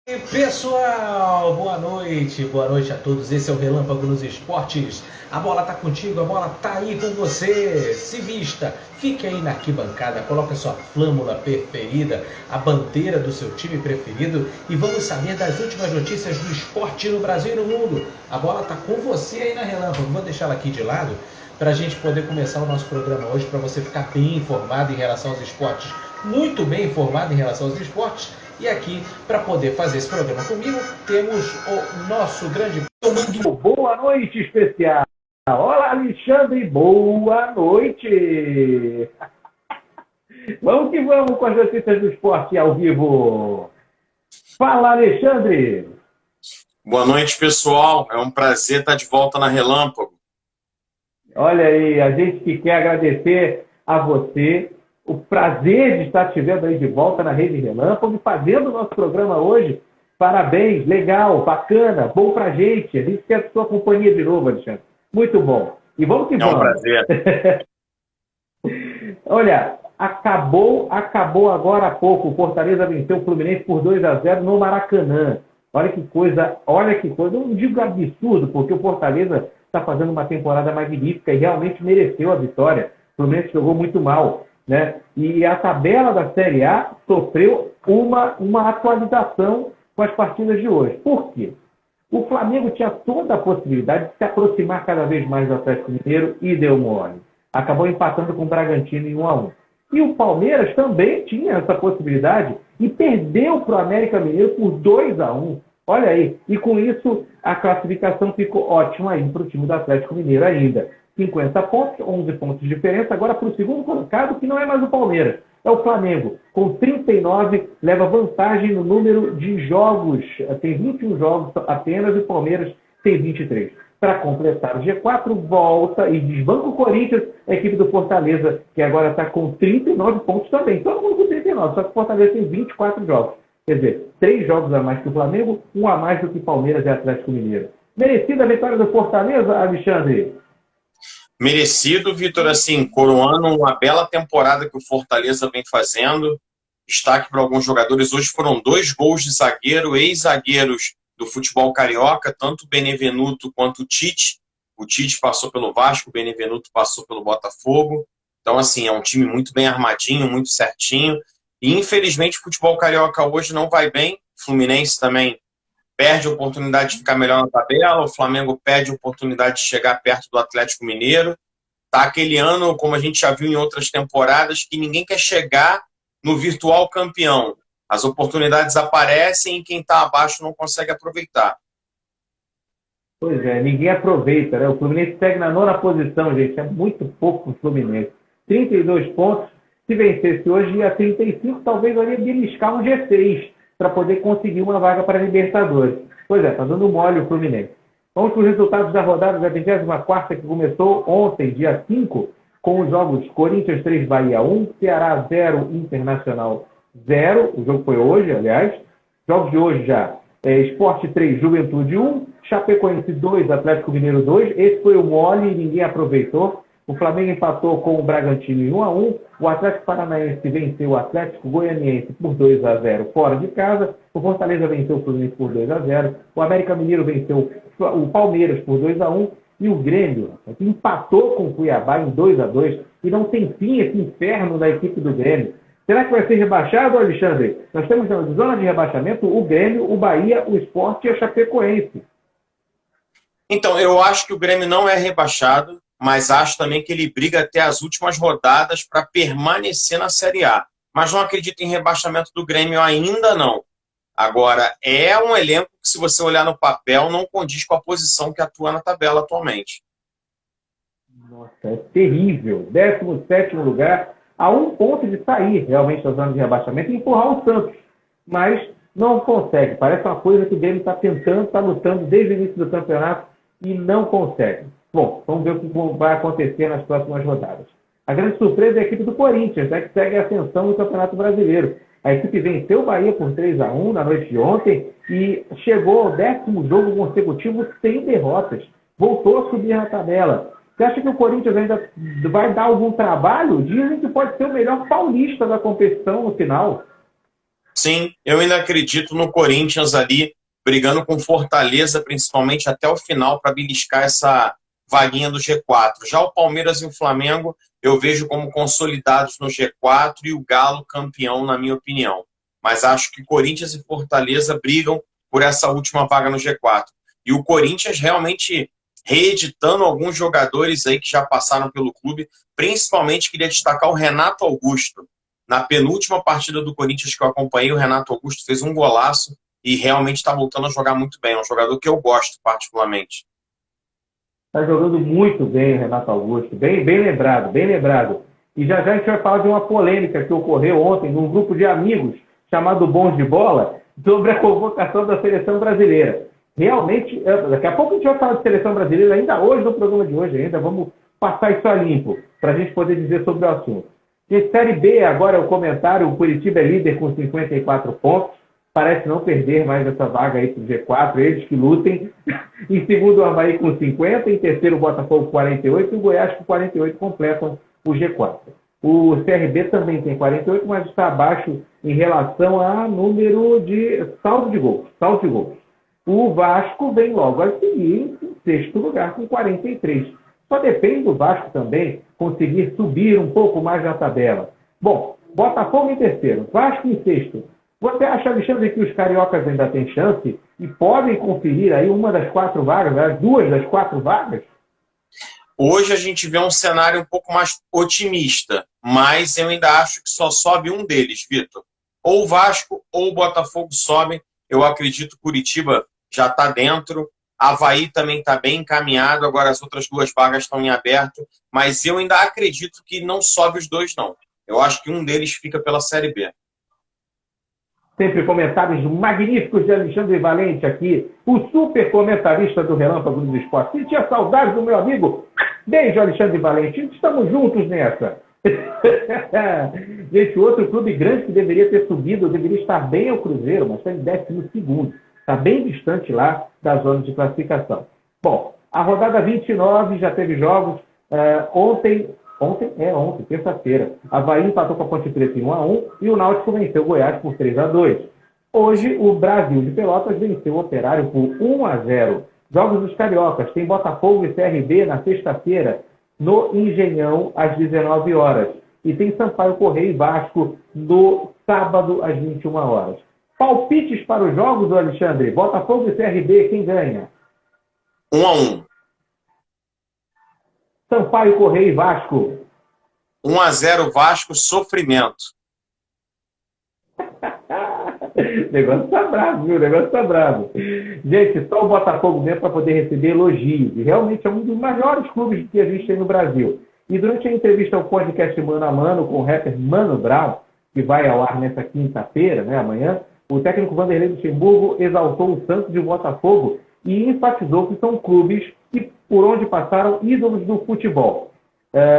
E pessoal, boa noite a todos. Esse é o Relâmpago nos Esportes. A bola tá contigo, a bola tá aí com você. Se vista, fique aí na arquibancada, coloque a sua flâmula preferida, a bandeira do seu time preferido e vamos saber das últimas notícias do esporte no Brasil e no mundo. A bola tá com você aí na Relâmpago. Vou deixar ela aqui de lado para a gente poder começar o nosso programa hoje, para você ficar bem informado em relação aos esportes, muito bem informado em relação aos esportes. E aqui, para poder fazer esse programa comigo, temos o nosso grande comando. Boa noite especial. Olá, Alexandre, boa noite. Vamos que vamos com as notícias do esporte ao vivo. Fala, Alexandre. Boa noite, pessoal. É um prazer estar de volta na Relâmpago. Olha aí, a gente que quer agradecer a você o prazer de estar te vendo aí de volta na Rede Relâmpago e fazendo o nosso programa hoje. Parabéns, legal, bacana, bom pra gente. A gente quer a sua companhia de novo, Alexandre. Muito bom. E vamos que vamos. É um prazer. Olha, acabou agora há pouco. O Fortaleza venceu o Fluminense por 2-0 no Maracanã. Olha que coisa. Não digo absurdo, porque o Fortaleza está fazendo uma temporada magnífica e realmente mereceu a vitória. O Fluminense jogou muito mal, né? E a tabela da Série A sofreu uma atualização com as partidas de hoje. Por quê? O Flamengo tinha toda a possibilidade de se aproximar cada vez mais do Atlético Mineiro e deu mole. Acabou empatando com o Bragantino em 1-1. E o Palmeiras também tinha essa possibilidade e perdeu para o América Mineiro por 2-1. Olha aí. E com isso, a classificação ficou ótima aí para o time do Atlético Mineiro ainda. 50 pontos, 11 pontos de diferença. Agora para o segundo colocado, que não é mais o Palmeiras, é o Flamengo. Com 39, leva vantagem no número de jogos. Tem 21 jogos apenas e o Palmeiras tem 23. Para completar o G4, volta e desbanca o Corinthians, a equipe do Fortaleza, que agora está com 39 pontos também. Todo mundo com 39, só que o Fortaleza tem 24 jogos. Quer dizer, 3 jogos a mais que o Flamengo, 1 a mais do que Palmeiras e Atlético Mineiro. Merecida a vitória do Fortaleza, Alexandre? Merecido, Vitor, assim, coroando uma bela temporada que o Fortaleza vem fazendo. Destaque para alguns jogadores. Hoje foram 2 gols de zagueiro, ex-zagueiros do futebol carioca, tanto o Benevenuto quanto o Tite. O Tite passou pelo Vasco, o Benevenuto passou pelo Botafogo. Então, assim, é um time muito bem armadinho, muito certinho. E, infelizmente, o futebol carioca hoje não vai bem. O Fluminense também perde a oportunidade de ficar melhor na tabela. O Flamengo perde a oportunidade de chegar perto do Atlético Mineiro. Tá aquele ano, como a gente já viu em outras temporadas, que ninguém quer chegar no virtual campeão. As oportunidades aparecem e quem está abaixo não consegue aproveitar. Pois é, ninguém aproveita, né? O Fluminense segue na 9ª posição, gente. É muito pouco o Fluminense. 32 pontos. Se vencesse hoje, ia 35, talvez ali beliscar um G6 para poder conseguir uma vaga para a Libertadores. Pois é, está dando mole o Fluminense. Vamos para os resultados da rodada da 24ª, que começou ontem, dia 5, com os jogos Corinthians 3, Bahia 1, Ceará 0, Internacional 0. O jogo foi hoje, aliás. Jogos de hoje já. Sport 3, Juventude 1, Chapecoense 2, Atlético Mineiro 2. Esse foi o mole e ninguém aproveitou. O Flamengo empatou com o Bragantino em 1-1. O Atlético Paranaense venceu o Atlético Goianiense por 2-0 fora de casa. O Fortaleza venceu o Fluminense por 2-0. O América Mineiro venceu o Palmeiras por 2-1. E o Grêmio empatou com o Cuiabá em 2-2. E não tem fim esse inferno da equipe do Grêmio. Será que vai ser rebaixado, Alexandre? Nós temos na zona de rebaixamento o Grêmio, o Bahia, o Sport e a Chapecoense. Então, eu acho que o Grêmio não é rebaixado, mas acho também que ele briga até as últimas rodadas para permanecer na Série A. Mas não acredito em rebaixamento do Grêmio ainda não. Agora, é um elenco que, se você olhar no papel, não condiz com a posição que atua na tabela atualmente. Nossa, é terrível. 17º lugar, a 1 ponto de sair realmente da zona de rebaixamento e empurrar o Santos. Mas não consegue. Parece uma coisa que o Grêmio está tentando, está lutando desde o início do campeonato e não consegue. Bom, vamos ver o que vai acontecer nas próximas rodadas. A grande surpresa é a equipe do Corinthians, né, que segue a ascensão no Campeonato Brasileiro. A equipe venceu o Bahia por 3-1 na noite de ontem e chegou ao 10º jogo consecutivo sem derrotas. Voltou a subir na tabela. Você acha que o Corinthians ainda vai dar algum trabalho? Dizem que pode ser o melhor paulista da competição no final. Sim, eu ainda acredito no Corinthians ali, brigando com Fortaleza, principalmente até o final, para beliscar essa vaguinha do G4. Já o Palmeiras e o Flamengo, eu vejo como consolidados no G4 e o Galo campeão, na minha opinião. Mas acho que Corinthians e Fortaleza brigam por essa última vaga no G4. E o Corinthians realmente reeditando alguns jogadores aí que já passaram pelo clube, principalmente queria destacar o Renato Augusto. Na penúltima partida do Corinthians que eu acompanhei, o Renato Augusto fez um golaço e realmente está voltando a jogar muito bem. É um jogador que eu gosto particularmente. Está jogando muito bem o Renato Augusto, bem lembrado, bem lembrado. E já a gente vai falar de uma polêmica que ocorreu ontem num grupo de amigos chamado Bons de Bola sobre a convocação da seleção brasileira. Realmente, daqui a pouco a gente vai falar de seleção brasileira, ainda hoje, no programa de hoje, ainda vamos passar isso a limpo, para a gente poder dizer sobre o assunto. E Série B, agora o comentário, o Curitiba é líder com 54 pontos, parece não perder mais essa vaga aí para o G4, eles que lutem. Em segundo, o Avaí com 50, em terceiro, o Botafogo com 48 e o Goiás com 48 completam o G4. O CRB também tem 48, mas está abaixo em relação a número de saldo de gols. O Vasco vem logo a seguir em sexto lugar com 43. Só depende do Vasco também conseguir subir um pouco mais na tabela. Bom, Botafogo em terceiro, Vasco em sexto. Você acha, Alexandre, que os cariocas ainda têm chance e podem conferir aí uma das 4 vagas, as 2 das 4 vagas? Hoje a gente vê um cenário um pouco mais otimista, mas eu ainda acho que só sobe um deles, Vitor. Ou o Vasco ou o Botafogo sobem. Eu acredito que Curitiba já está dentro. Avaí também está bem encaminhado. Agora as outras 2 vagas estão em aberto. Mas eu ainda acredito que não sobe os 2, não. Eu acho que um deles fica pela Série B. Sempre comentários magníficos de Alexandre Valente aqui, o super comentarista do Relâmpago dos Esportes. Sentia saudade do meu amigo. Beijo, Alexandre Valente. Estamos juntos nessa. Gente, outro clube grande que deveria ter subido, deveria estar bem ao Cruzeiro, mas está em 12º. Está bem distante lá da zona de classificação. Bom, a rodada 29 já teve jogos. Ontem, terça-feira, Avaí empatou com a Ponte Preta em 1-1 e o Náutico venceu o Goiás por 3-2. Hoje, o Brasil de Pelotas venceu o Operário por 1-0. Jogos dos Cariocas, tem Botafogo e CRB na sexta-feira, no Engenhão, às 19 horas. E tem Sampaio Correia e Vasco no sábado, às 21 horas. Palpites para os jogos, Alexandre? Botafogo e CRB, quem ganha? 1-1. Sampaio Correia e Vasco. 1-0 Vasco, sofrimento. O negócio tá bravo, viu? O negócio tá bravo. Gente, só o Botafogo mesmo para poder receber elogios. E realmente é um dos maiores clubes que a gente tem no Brasil. E durante a entrevista ao podcast Mano a Mano com o rapper Mano Brown, que vai ao ar nessa quinta-feira, né, amanhã, o técnico Vanderlei Luxemburgo exaltou o Santos e o Botafogo e enfatizou que são clubes que, por onde passaram, ídolos do futebol.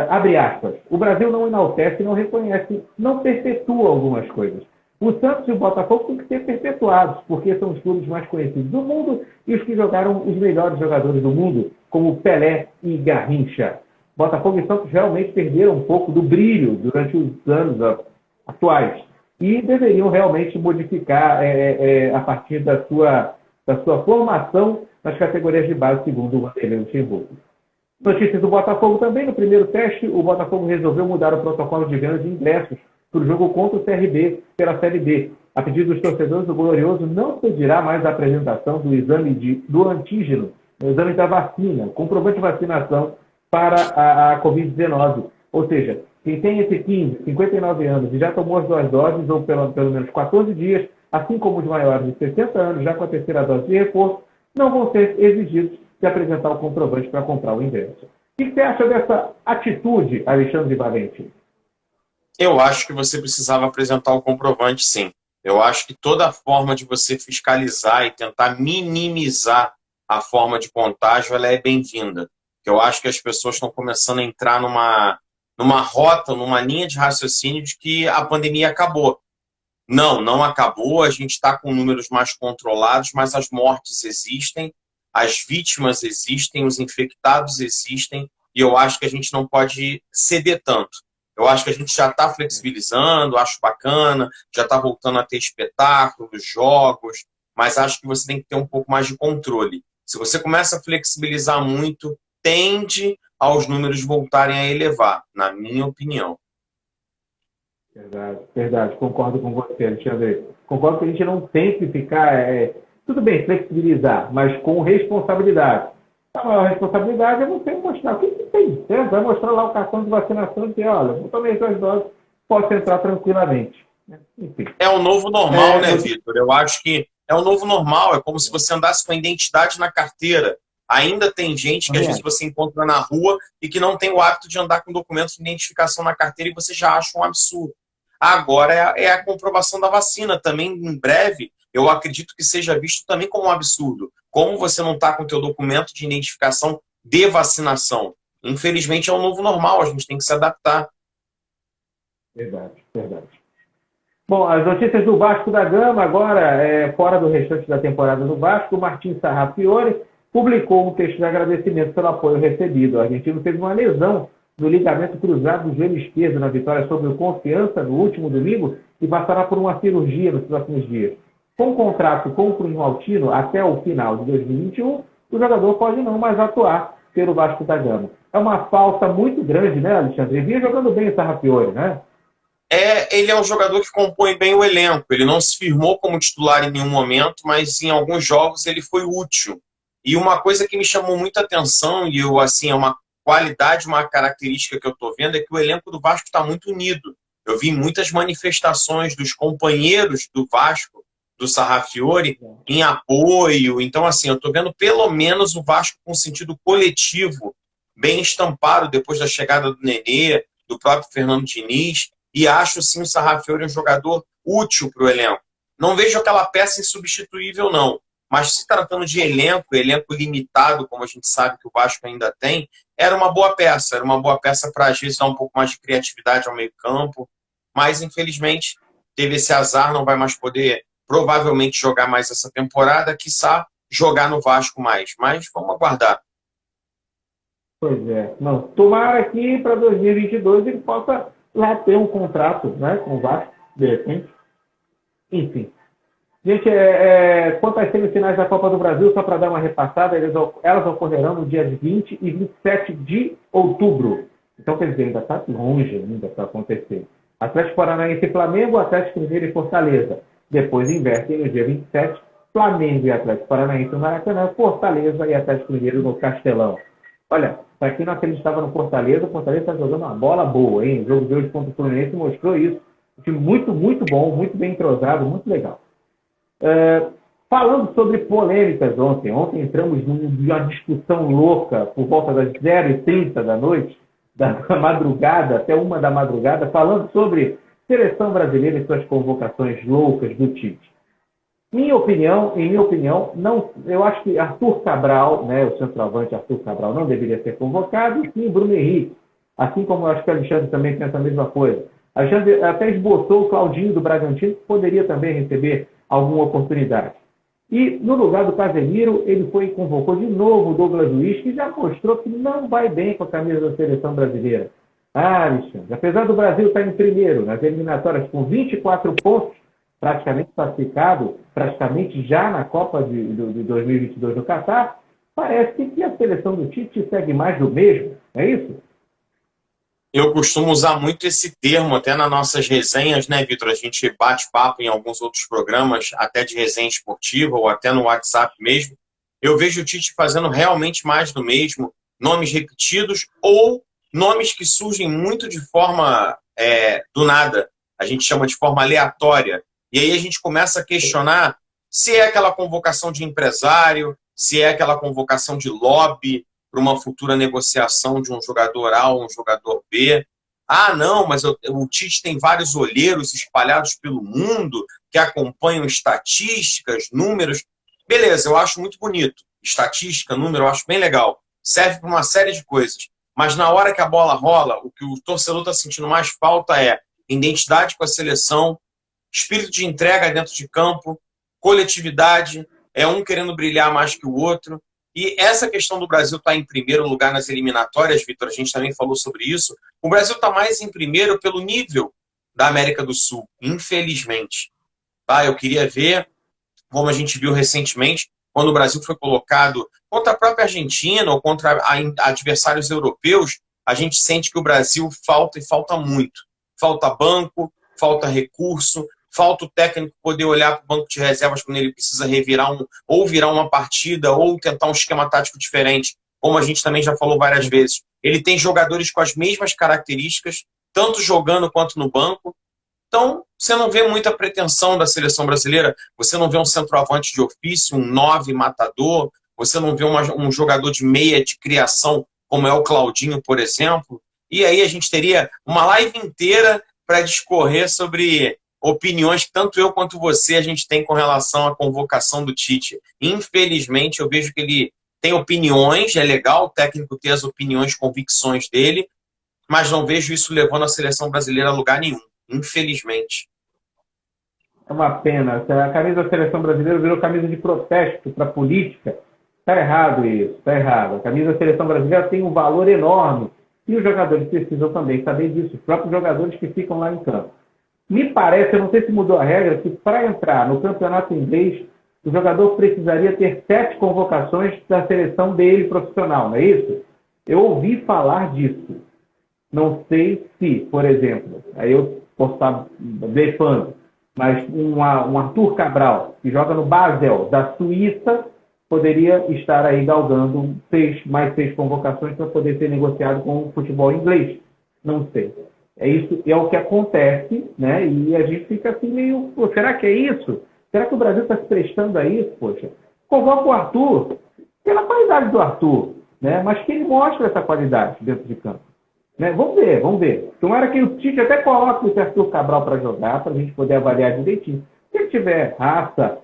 Abre aspas. O Brasil não enaltece, não reconhece, não perpetua algumas coisas. O Santos e o Botafogo têm que ser perpetuados, porque são os clubes mais conhecidos do mundo e os que jogaram os melhores jogadores do mundo, como Pelé e Garrincha. Botafogo e Santos realmente perderam um pouco do brilho durante os anos atuais e deveriam realmente modificar a partir da sua formação nas categorias de base, segundo o Vanderlei Luxemburgo. Notícias do Botafogo também. No primeiro teste, o Botafogo resolveu mudar o protocolo de venda de ingressos para o jogo contra o CRB pela Série B. A pedido dos torcedores, o Glorioso não pedirá mais a apresentação do exame do antígeno, o exame da vacina, comprovante de vacinação para a Covid-19. Ou seja, quem tem entre 15 e 59 anos e já tomou as 2 doses, ou pelo menos 14 dias, assim como os maiores de 60 anos, já com a terceira dose de reforço, não vão ser exigidos de apresentar o comprovante para comprar o ingresso. O que você acha dessa atitude, Alexandre Valente? Eu acho que você precisava apresentar o comprovante, sim. Eu acho que toda forma de você fiscalizar e tentar minimizar a forma de contágio, ela é bem-vinda. Eu acho que as pessoas estão começando a entrar numa rota, numa linha de raciocínio de que a pandemia acabou. Não acabou, a gente está com números mais controlados, mas as mortes existem, as vítimas existem, os infectados existem, e eu acho que a gente não pode ceder tanto. Eu acho que a gente já está flexibilizando, acho bacana, já está voltando a ter espetáculos, jogos, mas acho que você tem que ter um pouco mais de controle. Se você começa a flexibilizar muito, tende aos números voltarem a elevar, na minha opinião. Verdade, verdade. Concordo com você, Alexandre. Concordo que a gente não tem que ficar... tudo bem, flexibilizar, mas com responsabilidade. A maior responsabilidade é você mostrar o que tem. Certo? Vai mostrar lá o cartão de vacinação e dizer, olha, eu tomei 2 doses, posso entrar tranquilamente. Enfim. É o novo normal, né, Vitor? Eu acho que é o novo normal. É como se você andasse com a identidade na carteira. Ainda tem gente que às vezes você encontra na rua e que não tem o hábito de andar com documentos de identificação na carteira e você já acha um absurdo. Agora é a comprovação da vacina. Também, em breve, eu acredito que seja visto também como um absurdo. Como você não está com o teu documento de identificação de vacinação? Infelizmente, é o novo normal. A gente tem que se adaptar. Verdade, verdade. Bom, as notícias do Vasco da Gama, agora, fora do restante da temporada do Vasco, o Martin Sarrafiore publicou um texto de agradecimento pelo apoio recebido. O argentino teve uma lesão no ligamento cruzado do joelho esquerdo na vitória sobre o Confiança no último domingo e passará por uma cirurgia nos próximos dias. Com o contrato com o Cruz Maltino até o final de 2021, o jogador pode não mais atuar pelo Vasco da Gama. É uma falta muito grande, né, Alexandre? Ele vinha jogando bem o Sarrafiore, né? Ele é um jogador que compõe bem o elenco. Ele não se firmou como titular em nenhum momento, mas em alguns jogos ele foi útil. E uma coisa que me chamou muita atenção, e é uma qualidade, uma característica que eu estou vendo, é que o elenco do Vasco está muito unido. Eu vi muitas manifestações dos companheiros do Vasco, do Sarrafiore, em apoio. Então, eu estou vendo pelo menos o Vasco com sentido coletivo, bem estampado depois da chegada do Nenê, do próprio Fernando Diniz. E acho, sim, o Sarrafiore um jogador útil para o elenco. Não vejo aquela peça insubstituível, não. Mas se tratando de elenco limitado, como a gente sabe que o Vasco ainda tem, era uma boa peça. Era uma boa peça para, às vezes, dar um pouco mais de criatividade ao meio-campo. Mas, infelizmente, teve esse azar, não vai mais poder, provavelmente, jogar mais essa temporada, quiçá jogar no Vasco mais. Mas vamos aguardar. Pois é. Não, tomara que para 2022 ele possa lá ter um contrato, né, com o Vasco, de repente. Enfim. Gente, quanto às semifinais da Copa do Brasil, só para dar uma repassada, elas ocorrerão no dia 20 e 27 de outubro. Então, quer dizer, ainda está longe ainda para acontecer. Atlético Paranaense e Flamengo, Atlético Mineiro e Fortaleza. Depois invertem no dia 27, Flamengo e Atlético Paranaense no Maracanã, Fortaleza e Atlético Mineiro no Castelão. Olha, para quem não acreditava no Fortaleza, o Fortaleza está jogando uma bola boa, hein? O jogo de hoje contra o Fluminense mostrou isso. Um time muito, muito bom, muito bem entrosado, muito legal. Falando sobre polêmicas ontem entramos numa discussão louca por volta das 0h30 da noite, da madrugada até 1 da madrugada, falando sobre seleção brasileira e suas convocações loucas do Tite. Em minha opinião, não, eu acho que Arthur Cabral, né, o centroavante Arthur Cabral, não deveria ser convocado, e sim Bruno Henrique. Assim como eu acho que o Alexandre também pensa a mesma coisa. Alexandre até esboçou o Claudinho do Bragantino, que poderia também receber alguma oportunidade. E no lugar do Casemiro, ele convocou de novo o Douglas Luiz, que já mostrou que não vai bem com a camisa da seleção brasileira. Alexandre, apesar do Brasil estar em primeiro nas eliminatórias com 24 pontos, praticamente classificado, praticamente já na Copa de 2022 no Catar, parece que a seleção do Tite segue mais do mesmo, é isso? Eu costumo usar muito esse termo, até nas nossas resenhas, né, Vitor? A gente bate papo em alguns outros programas, até de resenha esportiva, ou até no WhatsApp mesmo. Eu vejo o Tite fazendo realmente mais do mesmo, nomes repetidos, ou nomes que surgem muito de forma do nada. A gente chama de forma aleatória. E aí a gente começa a questionar se é aquela convocação de empresário, se é aquela convocação de lobby para uma futura negociação de um jogador A ou um jogador B. Ah, não, mas o Tite tem vários olheiros espalhados pelo mundo que acompanham estatísticas, números. Beleza, eu acho muito bonito. Estatística, número, eu acho bem legal. Serve para uma série de coisas. Mas na hora que a bola rola, o que o torcedor está sentindo mais falta é identidade com a seleção, espírito de entrega dentro de campo, coletividade, um querendo brilhar mais que o outro. E essa questão do Brasil estar em primeiro lugar nas eliminatórias, Vitor, a gente também falou sobre isso. O Brasil está mais em primeiro pelo nível da América do Sul, infelizmente. Tá? Eu queria ver, como a gente viu recentemente, quando o Brasil foi colocado contra a própria Argentina ou contra adversários europeus, a gente sente que o Brasil falta e falta muito. Falta banco, falta recurso, falta o técnico poder olhar para o banco de reservas quando ele precisa revirar ou virar uma partida ou tentar um esquema tático diferente, como a gente também já falou várias vezes. Ele tem jogadores com as mesmas características, tanto jogando quanto no banco. Então, você não vê muita pretensão da seleção brasileira, você não vê um centroavante de ofício, um 9 matador, você não vê um jogador de meia de criação, como é o Claudinho, por exemplo. E aí a gente teria uma live inteira para discorrer sobre opiniões que tanto eu quanto você a gente tem com relação à convocação do Tite. Infelizmente, eu vejo que ele tem opiniões, é legal o técnico ter as opiniões, convicções dele, mas não vejo isso levando a seleção brasileira a lugar nenhum. Infelizmente. É uma pena. A camisa da seleção brasileira virou camisa de protesto para a política. Está errado isso, está errado. A camisa da seleção brasileira tem um valor enorme. E os jogadores precisam também saber disso. Os próprios jogadores que ficam lá em campo. Me parece, eu não sei se mudou a regra, que para entrar no campeonato inglês, o jogador precisaria ter 7 convocações da seleção dele profissional, não é isso? Eu ouvi falar disso. Não sei se, por exemplo, aí eu posso estar blefando, mas um Arthur Cabral, que joga no Basel, da Suíça, poderia estar aí galgando mais 6 convocações para poder ser negociado com o futebol inglês. Não sei. Isso é o que acontece, né? E a gente fica assim meio, pô, será que é isso? Será que o Brasil está se prestando a isso? Poxa, convoca o Arthur pela qualidade do Arthur, né? Mas que ele mostre essa qualidade dentro de campo. Né? Vamos ver, vamos ver. Tomara que o Tite até coloque o Arthur Cabral para jogar, para a gente poder avaliar direitinho. Se ele tiver raça,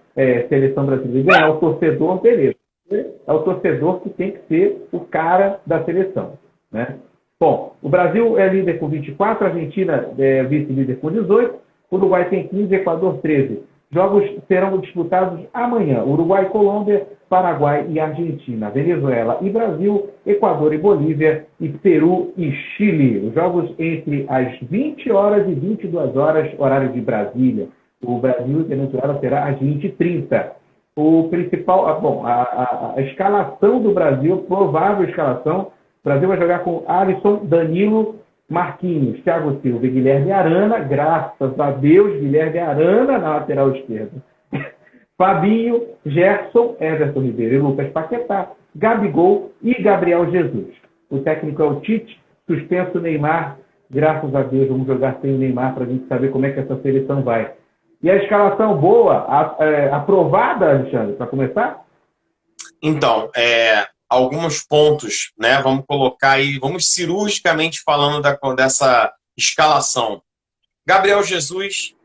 seleção brasileira, ganhar o torcedor, beleza. É o torcedor que tem que ser o cara da seleção. Né? Bom, o Brasil é líder com 24, a Argentina é vice-líder com 18, o Uruguai tem 15, Equador 13. Jogos serão disputados amanhã. Uruguai, Colômbia, Paraguai e Argentina. Venezuela e Brasil, Equador e Bolívia, e Peru e Chile. Os jogos entre as 20 horas e 22 horas, horário de Brasília. O Brasil e Venezuela será às 20h30. O principal, a escalação do Brasil, provável escalação, o Brasil vai jogar com Alisson, Danilo, Marquinhos, Thiago Silva e Guilherme Arana, graças a Deus, Guilherme Arana na lateral esquerda. Fabinho, Gerson, Everton Ribeiro e Lucas Paquetá, Gabigol e Gabriel Jesus. O técnico é o Tite, suspenso o Neymar, graças a Deus, vamos jogar sem o Neymar para a gente saber como é que essa seleção vai. E a escalação boa, aprovada, Alexandre, para começar? Então, alguns pontos, né? Vamos colocar aí, vamos cirurgicamente falando dessa escalação. Gabriel Jesus,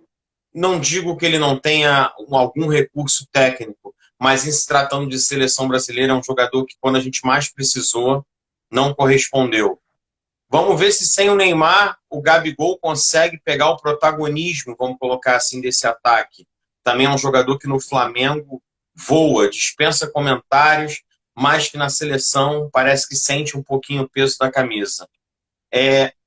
não digo que ele não tenha algum recurso técnico, mas em se tratando de seleção brasileira, é um jogador que quando a gente mais precisou, não correspondeu. Vamos ver se sem o Neymar, o Gabigol consegue pegar o protagonismo, vamos colocar assim, desse ataque. Também é um jogador que no Flamengo voa, dispensa comentários, mas que na seleção parece que sente um pouquinho o peso da camisa.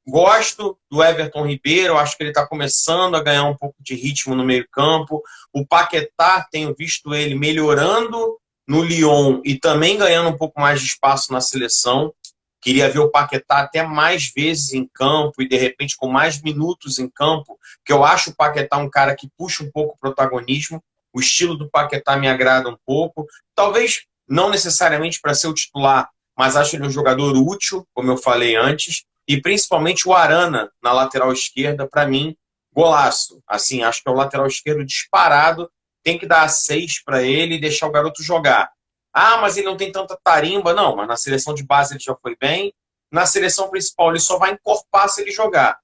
Gosto do Everton Ribeiro, acho que ele está começando a ganhar um pouco de ritmo no meio-campo. O Paquetá, tenho visto ele melhorando no Lyon e também ganhando um pouco mais de espaço na seleção. Queria ver o Paquetá até mais vezes em campo e, de repente, com mais minutos em campo, porque eu acho o Paquetá um cara que puxa um pouco o protagonismo. O estilo do Paquetá me agrada um pouco. Talvez não necessariamente para ser o titular, mas acho ele um jogador útil, como eu falei antes. E, principalmente, o Arana, na lateral esquerda, para mim, golaço. Assim, acho que é o lateral esquerdo disparado. Tem que dar 6 para ele e deixar o garoto jogar. Ah, mas ele não tem tanta tarimba. Não, mas na seleção de base ele já foi bem. Na seleção principal ele só vai encorpar se ele jogar.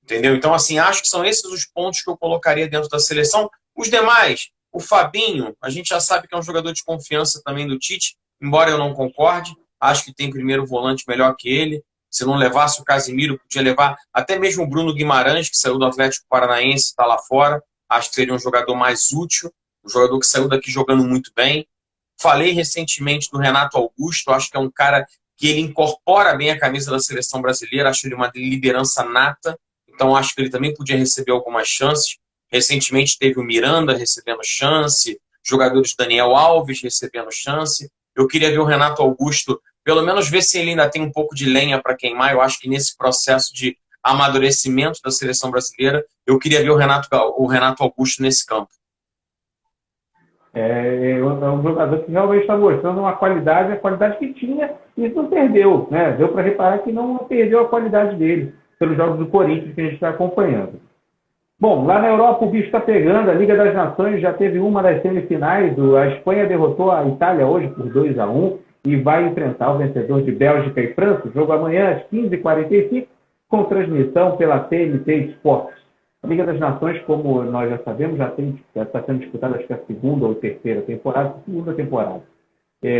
Entendeu? Então, assim, acho que são esses os pontos que eu colocaria dentro da seleção. Os demais, o Fabinho, a gente já sabe que é um jogador de confiança também do Tite, embora eu não concorde. Acho que tem primeiro volante melhor que ele. Se não levasse o Casimiro, podia levar até mesmo o Bruno Guimarães, que saiu do Atlético Paranaense, está lá fora. Acho que seria um jogador mais útil, um jogador que saiu daqui jogando muito bem. Falei recentemente do Renato Augusto, acho que é um cara que ele incorpora bem a camisa da seleção brasileira, acho ele uma liderança nata, então acho que ele também podia receber algumas chances. Recentemente teve o Miranda recebendo chance, jogadores Daniel Alves recebendo chance. Eu queria ver o Renato Augusto, pelo menos ver se ele ainda tem um pouco de lenha para queimar. Eu acho que nesse processo de amadurecimento da seleção brasileira, eu queria ver o Renato Augusto nesse campo. É um jogador que realmente está mostrando uma qualidade, a qualidade que tinha, e isso não perdeu, né? Deu para reparar que não perdeu a qualidade dele pelos jogos do Corinthians que a gente está acompanhando. Bom, lá na Europa o bicho está pegando, a Liga das Nações já teve uma das semifinais, a Espanha derrotou a Itália hoje por 2-1 e vai enfrentar o vencedor de Bélgica e França, o jogo amanhã às 15h45, com transmissão pela TNT Sports. A Liga das Nações, como nós já sabemos, já está sendo disputada, acho que a segunda ou terceira temporada.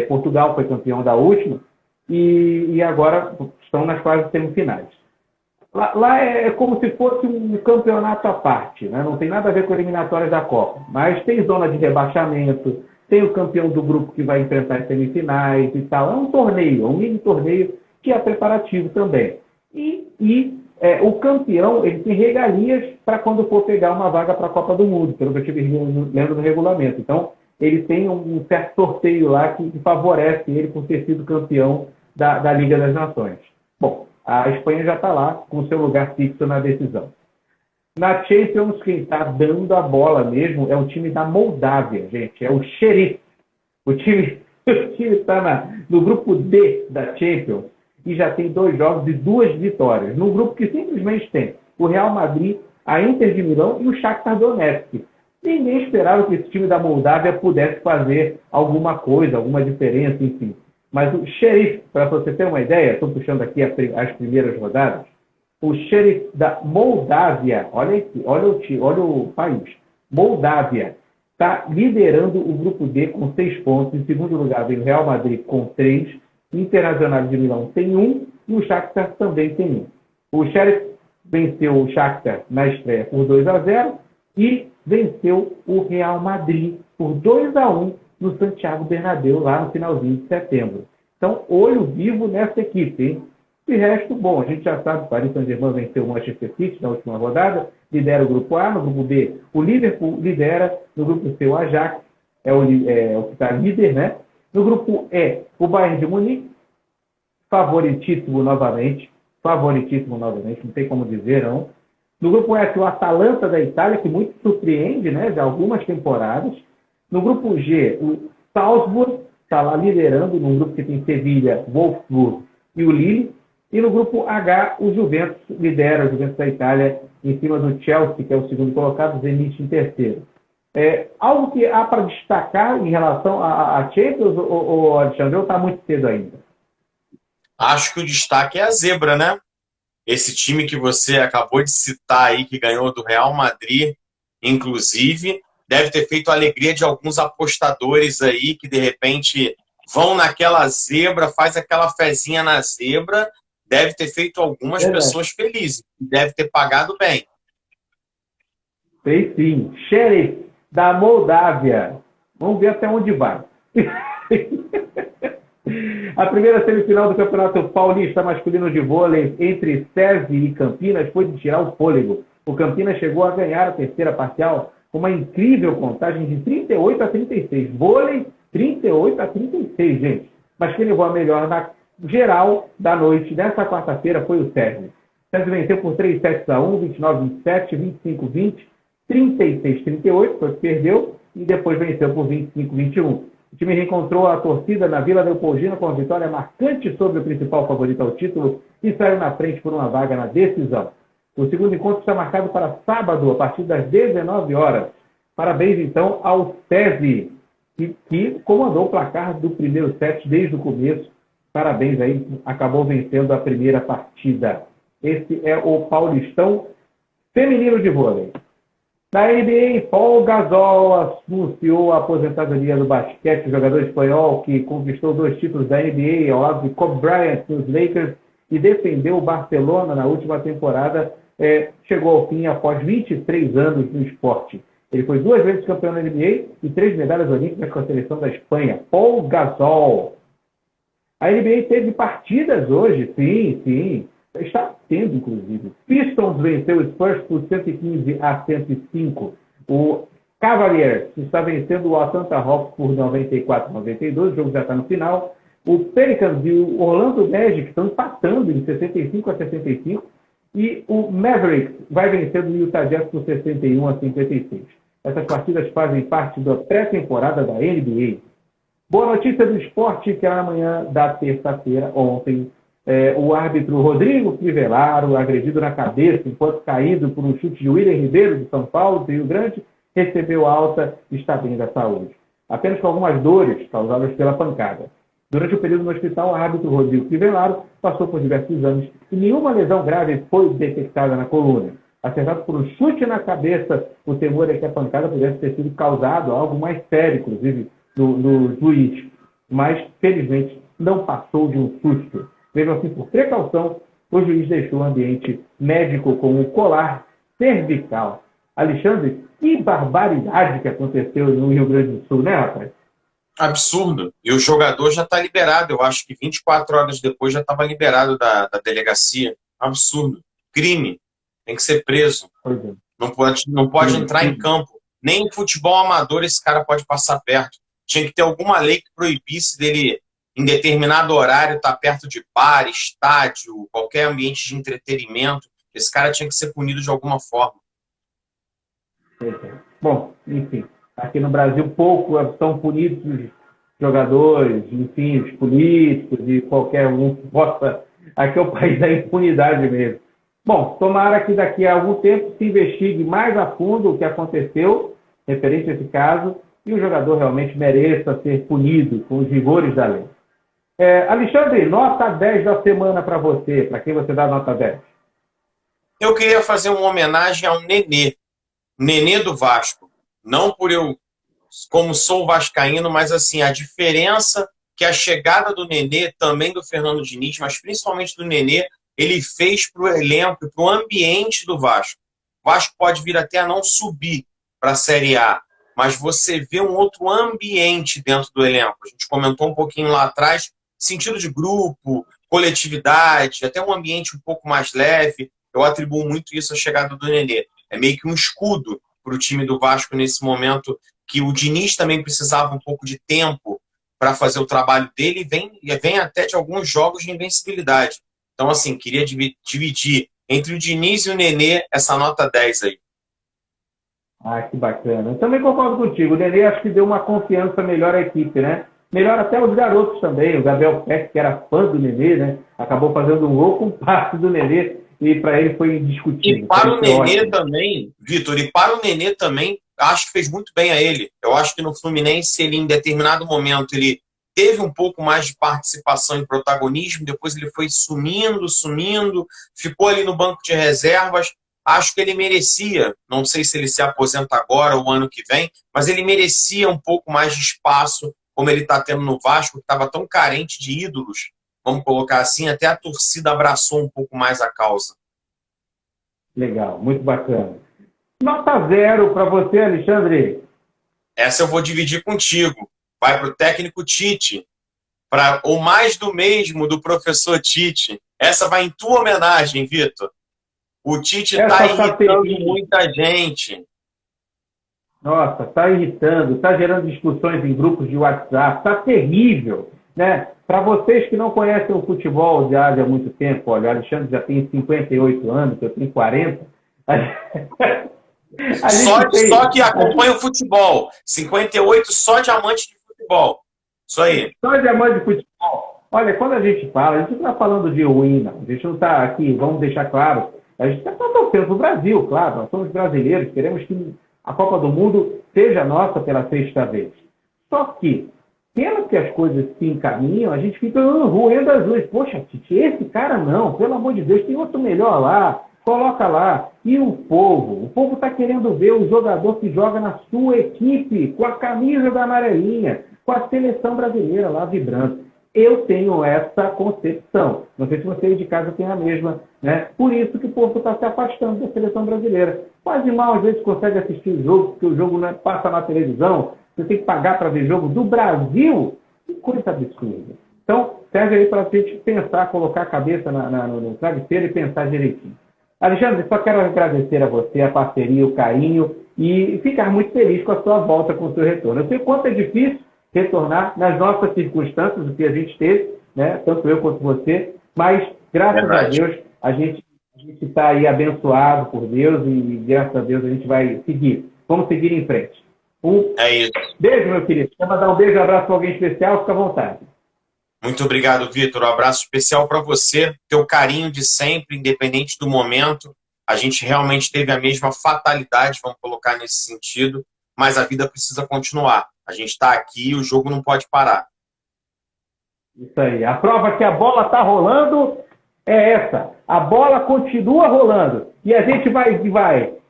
Portugal foi campeão da última e agora estão nas quase semifinais. Lá é como se fosse um campeonato à parte, né? Não tem nada a ver com eliminatórias da Copa, mas tem zona de rebaixamento, tem o campeão do grupo que vai enfrentar as semifinais e tal. É um torneio, um mini torneio que é preparativo também. O campeão ele tem regalias para quando for pegar uma vaga para a Copa do Mundo, pelo que eu estive lendo no regulamento. Então, ele tem um certo sorteio lá que favorece ele por ter sido campeão da Liga das Nações. Bom, a Espanha já está lá com seu lugar fixo na decisão. Na Champions, quem está dando a bola mesmo é o time da Moldávia, gente. É o Sheriff. O time está no grupo D da Champions e já tem 2 jogos e 2 vitórias. Num grupo que simplesmente tem o Real Madrid, a Inter de Milão e o Shakhtar Donetsk. Ninguém esperava que esse time da Moldávia pudesse fazer alguma coisa, alguma diferença, enfim. Mas o Sheriff, para você ter uma ideia, estou puxando aqui as primeiras rodadas, o Sheriff da Moldávia, olha o país, Moldávia, está liderando o grupo D com 6 pontos. Em segundo lugar vem o Real Madrid com 3, Internacional de Milão tem 1 e o Shakhtar também tem 1. O Sheriff venceu o Shakhtar na estreia por 2-0 e venceu o Real Madrid por 2-1 no Santiago Bernabéu, lá no finalzinho de setembro. Então, olho vivo nessa equipe, hein? De resto, bom, a gente já sabe que o Paris Saint-Germain venceu o Manchester City na última rodada, lidera o grupo A, no grupo B o Liverpool lidera, no grupo C o Ajax, é o que está líder, né? No grupo E, o Bayern de Munique, favoritíssimo novamente, não tem como dizer, não. No grupo F, o Atalanta da Itália, que muito surpreende, né, de algumas temporadas. No grupo G, o Salzburg está lá liderando, num grupo que tem Sevilha, Wolfsburg e o Lille. E no grupo H, o Juventus lidera, o Juventus da Itália, em cima do Chelsea, que é o segundo colocado, o Zenit em terceiro. Algo que há para destacar em relação a Champions, ou Alexandre, ou está muito cedo ainda? Acho que o destaque é a zebra, né? Esse time que você acabou de citar aí, que ganhou do Real Madrid, inclusive, deve ter feito a alegria de alguns apostadores aí que, de repente, vão naquela zebra, faz aquela fezinha na zebra, deve ter feito algumas pessoas felizes, deve ter pagado bem. Fez sim. Sheriff da Moldávia. Vamos ver até onde vai. A primeira semifinal do Campeonato Paulista Masculino de Vôlei entre SESI e Campinas foi de tirar o fôlego. O Campinas chegou a ganhar a terceira parcial com uma incrível contagem de 38-36. Vôlei, 38-36, gente. Mas quem levou a melhor na geral da noite dessa quarta-feira foi o SESI. O SESI venceu por 3-7-1, 29-27, 25-20, 36-38, foi que perdeu, e depois venceu por 25-21. O time reencontrou a torcida na Vila Leopoldina com uma vitória marcante sobre o principal favorito ao título e saiu na frente por uma vaga na decisão. O segundo encontro está marcado para sábado, a partir das 19 horas. Parabéns, então, ao SESI, que comandou o placar do primeiro set desde o começo. Parabéns aí, acabou vencendo a primeira partida. Esse é o Paulistão Feminino de Vôlei. Na NBA, Paul Gasol anunciou a aposentadoria do basquete, o jogador espanhol que conquistou 2 títulos da NBA ao lado de Kobe Bryant nos Lakers e defendeu o Barcelona na última temporada, chegou ao fim após 23 anos no esporte. Ele foi 2 vezes campeão da NBA e 3 medalhas olímpicas com a seleção da Espanha. Paul Gasol. A NBA teve partidas hoje, sim. Está tendo, inclusive. Pistons venceu o Spurs por 115-105. O Cavaliers está vencendo o Atlanta Hawks por 94-92. O jogo já está no final. O Pelicans e o Orlando Magic estão empatando em 65-65. E o Mavericks vai vencer o Utah Jazz por 61-56. Essas partidas fazem parte da pré-temporada da NBA. Boa notícia do esporte, que na manhã da terça-feira, ontem, o árbitro Rodrigo Crivellaro, agredido na cabeça enquanto caído por um chute de William Ribeiro, de São Paulo, do Rio Grande, recebeu alta e está bem da saúde. Apenas com algumas dores causadas pela pancada. Durante o período no hospital, o árbitro Rodrigo Crivellaro passou por diversos exames e nenhuma lesão grave foi detectada na coluna. Acertado por um chute na cabeça, o temor é que a pancada pudesse ter sido causado algo mais sério, inclusive, no juiz. Mas, felizmente, não passou de um susto. Mesmo assim, por precaução, o juiz deixou o ambiente médico com o colar cervical. Alexandre, que barbaridade que aconteceu no Rio Grande do Sul, né, rapaz? Absurdo. E o jogador já está liberado. Eu acho que 24 horas depois já estava liberado da delegacia. Absurdo. Crime. Tem que ser preso. Não pode entrar em campo. Nem em futebol amador esse cara pode passar perto. Tinha que ter alguma lei que proibisse dele, em determinado horário, estar perto de bar, estádio, qualquer ambiente de entretenimento. Esse cara tinha que ser punido de alguma forma. Bom, enfim. Aqui no Brasil, pouco são punidos os jogadores, enfim, os políticos e qualquer um possa. Aqui é o país da impunidade mesmo. Bom, tomara que daqui a algum tempo se investigue mais a fundo o que aconteceu referente a esse caso e o jogador realmente mereça ser punido com os rigores da lei. Alexandre, nota 10 da semana para você. Para quem você dá nota 10? Eu queria fazer uma homenagem ao Nenê. Nenê do Vasco. Não por eu, como sou vascaíno, mas assim, a diferença que a chegada do Nenê, também do Fernando Diniz, mas principalmente do Nenê, ele fez para o elenco e para o ambiente do Vasco. O Vasco pode vir até a não subir para a Série A, mas você vê um outro ambiente dentro do elenco. A gente comentou um pouquinho lá atrás, sentido de grupo, coletividade, até um ambiente um pouco mais leve. Eu atribuo muito isso à chegada do Nenê. É meio que um escudo para o time do Vasco nesse momento, que o Diniz também precisava um pouco de tempo para fazer o trabalho dele e vem até de alguns jogos de invencibilidade. Então, assim, queria dividir entre o Diniz e o Nenê essa nota 10 aí. Ah, que bacana. Eu também concordo contigo. O Nenê acho que deu uma confiança melhor à equipe, né? Melhor até os garotos também. O Gabriel Peck, que era fã do Nenê, né? Acabou fazendo um gol com passe do Nenê e para ele foi indiscutível. E para o Nenê também, Vitor, acho que fez muito bem a ele. Eu acho que no Fluminense, ele em determinado momento, ele teve um pouco mais de participação e protagonismo, depois ele foi sumindo, ficou ali no banco de reservas. Acho que ele merecia, não sei se ele se aposenta agora ou ano que vem, mas ele merecia um pouco mais de espaço, como ele está tendo no Vasco, que estava tão carente de ídolos, vamos colocar assim, até a torcida abraçou um pouco mais a causa. Legal, muito bacana. Nota 0 para você, Alexandre. Essa eu vou dividir contigo. Vai para o técnico Tite, para o mais do mesmo do professor Tite. Essa vai em tua homenagem, Vitor. O Tite está irritando muita gente. Nossa, está irritando, está gerando discussões em grupos de WhatsApp, está terrível, né? Para vocês que não conhecem o futebol já há muito tempo, olha, o Alexandre já tem 58 anos, eu tenho 40. Só que acompanha o futebol. 58 só de amante de futebol. Isso aí. Só de amante de futebol. Olha, quando a gente fala, a gente não está falando de ruim, não. A gente não está aqui, vamos deixar claro. A gente está torcendo para o Brasil, claro. Nós somos brasileiros, queremos que a Copa do Mundo seja nossa pela 6ª vez. Só que, pelo que as coisas se encaminham, a gente fica roendo as luzes. Poxa, Tite, esse cara não, pelo amor de Deus, tem outro melhor lá. Coloca lá. E o povo está querendo ver o jogador que joga na sua equipe, com a camisa da amarelinha, com a seleção brasileira lá vibrando. Eu tenho essa concepção. Não sei se você de casa tem a mesma, né? Por isso que o povo está se afastando da seleção brasileira. Quase mal, às vezes, consegue assistir o jogo, porque o jogo não passa na televisão. Você tem que pagar para ver jogo do Brasil. Que coisa absurda. Então, serve aí para a gente pensar, colocar a cabeça no travesseiro e pensar direitinho. Alexandre, só quero agradecer a você, a parceria, o carinho e ficar muito feliz com a sua volta, com o seu retorno. Eu sei quanto é difícil retornar nas nossas circunstâncias, o que a gente teve, né? Tanto eu quanto você, mas graças a Deus a gente está aí abençoado por Deus e graças a Deus a gente vai seguir. Vamos seguir em frente. É isso. Beijo, meu querido. Quer mandar um beijo, um abraço para alguém especial? Fica à vontade. Muito obrigado, Vitor. Um abraço especial para você, teu carinho de sempre, independente do momento. A gente realmente teve a mesma fatalidade, vamos colocar nesse sentido, mas a vida precisa continuar. A gente está aqui e o jogo não pode parar. Isso aí. A prova que a bola está rolando é essa. A bola continua rolando. E a gente vai.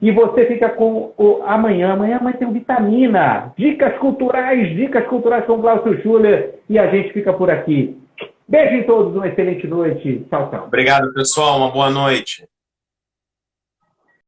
E você fica com o amanhã. Amanhã tem um Vitamina. Dicas culturais com o Glaucio Schuller. E a gente fica por aqui. Beijo em todos, uma excelente noite. Tchau, tchau. Obrigado, pessoal. Uma boa noite.